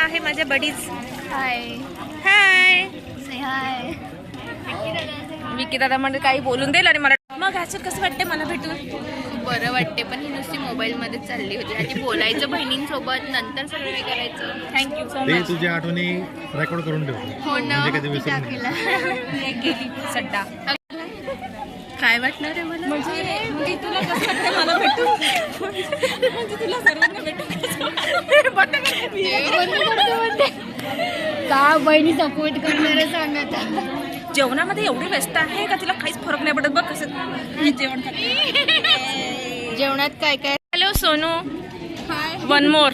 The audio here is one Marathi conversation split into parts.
आहे माझ्या बडीज. हाय हाय से हाय. विकी दादा म्हणजे काही बोलून देईल आणि मला मग ह्याच्यात कसं वाटते मला भेटून. खूप बरं वाटते, पण ही नुसती मोबाईल मध्ये चालली होती. आधी बोलायचं बहिणींसोबत, नंतर सगळं हे करायचं. थँक्यू सो ते मच. तुझ्या आठवणी रेकॉर्ड करून ठेव. हो ना, म्हणजे कधी ती विसरून नाही. टाकेला. गेली सड्डा. काय वाटणार आहे मला? म्हणजे तुला कसं वाटतं मला भेटून. म्हणजे तुला सर्वांना भेटून का बहिणी सपोर्ट करणारे सांगत. जेवणामध्ये एवढी व्यस्त आहे का तिला काहीच फरक नाही पडत. बघ कसं जेवण खाते. जेवणात काय काय? हॅलो सोनू. One more.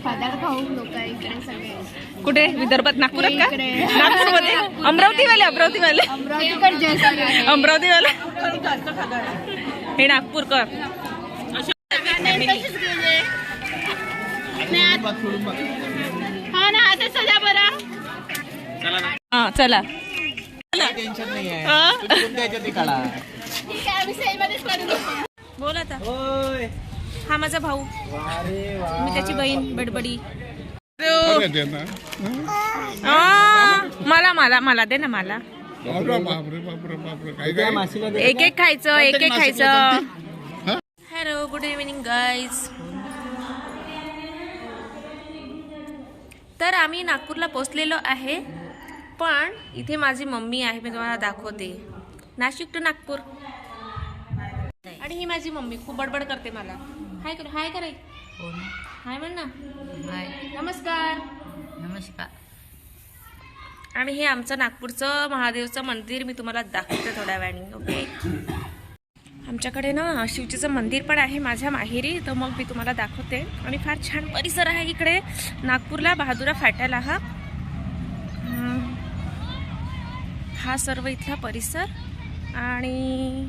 खादाड खाऊ लोक इकडे सगळे. कुठे विदर्भात? नागपुरात का? इकडे. नागपूरमध्ये. अमरावतीवाले अमरावतीवाले अमरावतीकडचे सगळे. अमरावतीवाले हे नागपूरकर. हा ना, आता सजा बरा. हा चला. टेन्शन नाही आहे. हा? तुम्ही कोणत्या ह्याच्यात आहे काढा. ठीक आहे, आम्ही सेलमध्येच करू. बोल आता. ओय. हा माझा भाऊ, अरे वा. मी त्याची बहीण बडबडी. बापरे मला मला मला दे ना मला. बापरे बापरे बापरे काय त्या काय माशीला दे. एक एक खायचं, एक एक खायचं. हा? Hello good evening guys. तर आम्ही नागपूरला पोहोचलेलो आहे, पण इथे माझी मम्मी आहे. मी तुम्हाला दाखवते. नाशिक टू नागपूर. आणि ही माझी मम्मी खूप बडबड करते मला. हाय कर, हाय करे, हाय म्हण ना. नमस्कार. नमस्कार. आणि हे आमचं नागपूरचं महादेवचं मंदिर मी तुम्हाला दाखवते थोड्या वेळाने. ओके. आमच्याकडे ना शिवजीचं मंदिर पण आहे माझ्या माहेरी, तर मग मी तुम्हाला दाखवते. आणि फार छान परिसर आहे इकडे नागपूरला, बहादुरा फाट्याला. हा सर्व इथला परिसर आणि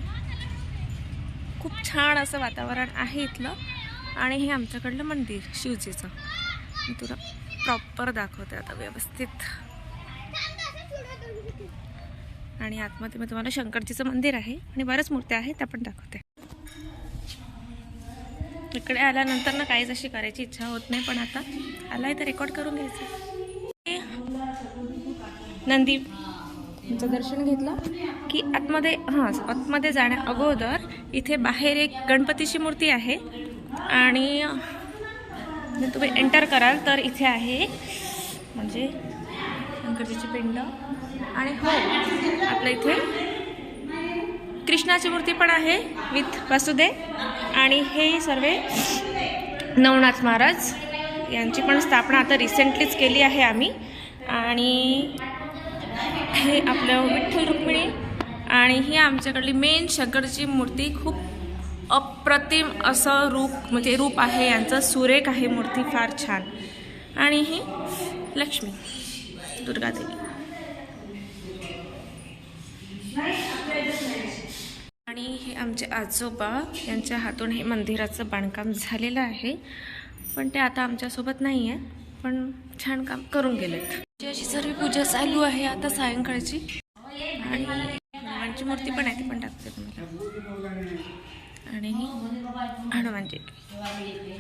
खूप छान असं वातावरण आहे इथलं. आणि हे आमच्याकडलं मंदिर शिवजीचं मी तुला प्रॉपर दाखवते आता व्यवस्थित. आणि आतमध्ये मी तुम्हाला शंकरजीचं मंदिर आहे आणि बऱ्याच मूर्त्या आहेत त्या पण दाखवते. इकडे आल्यानंतर ना काहीच अशी करायची इच्छा होत नाही, पण आता आलाय तर रेकॉर्ड करून घ्यायचं. नंदीचं दर्शन घेतलं की आतमध्ये जाण्या अगोदर इथे बाहेर एक गणपतीची मूर्ती आहे. आणि तुम्ही एंटर कराल तर इथे आहे म्हणजे शंकरजीची पिंड. आणि हो, आपल्या इथे कृष्णाची मूर्ती पण आहे विथ वासुदेव. आणि हे सर्व नवनाथ महाराज यांची पण स्थापना आता रिसेंटलीच केली आहे आम्ही. आणि हे आपलं विठ्ठल रुक्मिणी. आणि ही आमच्याकडली मेन शंकरची मूर्ती. खूप अप्रतिम असं रूप रूप आहे यांचं. सुरेख आहे मूर्ती, फार छान. आणि ही लक्ष्मी दुर्गादेवी. आणि हे आमचे आजोबा, यांच्या हातून हे मंदिराचं बांधकाम झालेलं आहे, पण ते आता आमच्यासोबत नाही आहे, पण छान काम करून गेलेत. अशी सर्व पूजा चालू आहे आता सायंकाळची. आणि हनुमानची मूर्ती पण आहे, ती पण टाकते तुम्हाला. आणि ही हनुमानजी.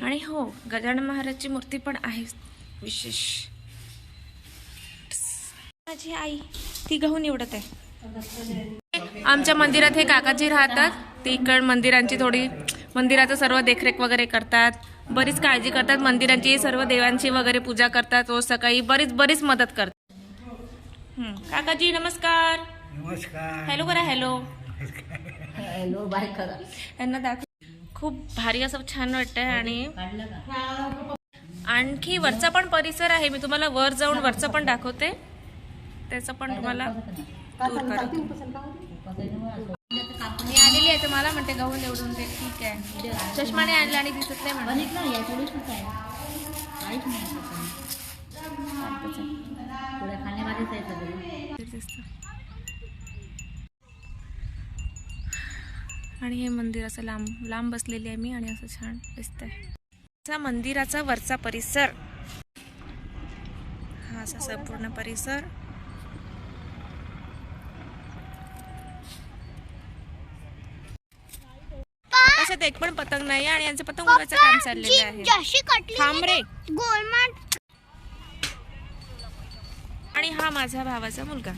आणि हो, गजानन महाराजची मूर्ती पण आहे विशेष. माझी आई ती गहू निवडत आहे. आमच्या मंदिरात हे काकाजी राहतात. ते इकड मंदिराचं सर्व देखरेख वगैरे करतात, बरीच काळजी करतात मंदिरांची, सर्व देवांची वगैरे पूजा करतात रोज सकाळी, बरीच मदत करतात. काकाजी नमस्कार. नमस्कार. हॅलो करा. हॅलो हॅलो बाय करा. यांना दाखव. खूप भारी असं छान वाटतंय. आणि आणखी वरचा पण परिसर आहे, मी तुम्हाला वर जाऊन वरचं पण दाखवते. त्याचं पण तुम्हाला टूर करते. मी आलेली आहे तर मला म्हणते गहू निवडून दे. ठीक आहे. चष्माने आणला आणि दिसत नाही म्हणून. आणि हे मंदिर असं लांब बसलेली आहे मी, आणि असं छान दिसतंय. मंदिराचा वरचा परिसर हा असा संपूर्ण परिसर. कशा घरात एक पण पतंग नाही आणि यांचं पतंग उडवायचं काम चाललेलं आहे. जशी कटली थांब रे. गोलमाट. आणि हा माझा भावाचा मुलगा.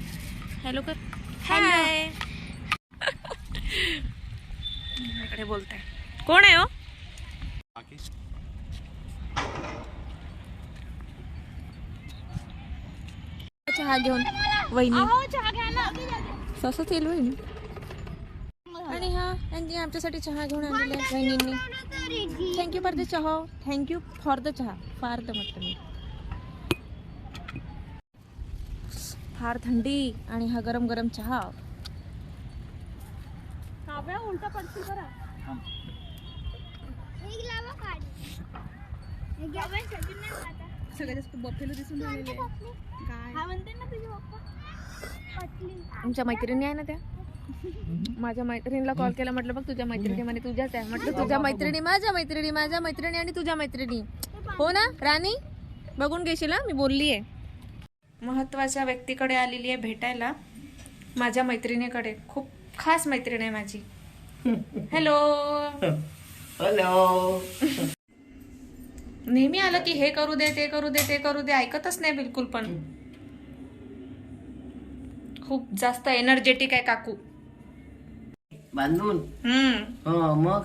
हॅलो कर. हाय. इकडे बोलताय. कोण आहे हो? चहा घेऊन वहिनी चहा घ्या ना. ससच येईल वहिनी. आणि हा यांनी आमच्यासाठी चहा घेऊन आणलेला आहे वहिनींनी. थँक्यू फॉर द चहा. थँक्यू फॉर द चहा. फार द म्हटलं मी. फार थंडी आणि हा गरम गरम चहा. उलटा पडशील बरा. सगळ्यात जास्त बफेलो दिसून राहिलेले आहे. तुमच्या मैत्रिणी आहे ना त्या? माझ्या मैत्रिणीला कॉल केला, म्हटलं बघ तुझ्या मैत्रिणी म्हणे तुझ्याच आहे. म्हटलं तुझ्या मैत्रिणी माझ्या मैत्रिणी आणि तुझ्या मैत्रिणी हो ना राणी? बघून घेशील मी बोलली आहे. महत्वाच्या व्यक्तीकडे आलेली आहे भेटायला. माझ्या मैत्रिणीकडे. खूप खास मैत्रीण आहे माझी. हॅलो. हॅलो. नेहमी आलं की हे करू दे ते करू दे ते करू दे, ऐकतच नाही बिलकुल. पण खूप जास्त एनर्जेटिक आहे काकू. बांधून हम्म. हो मग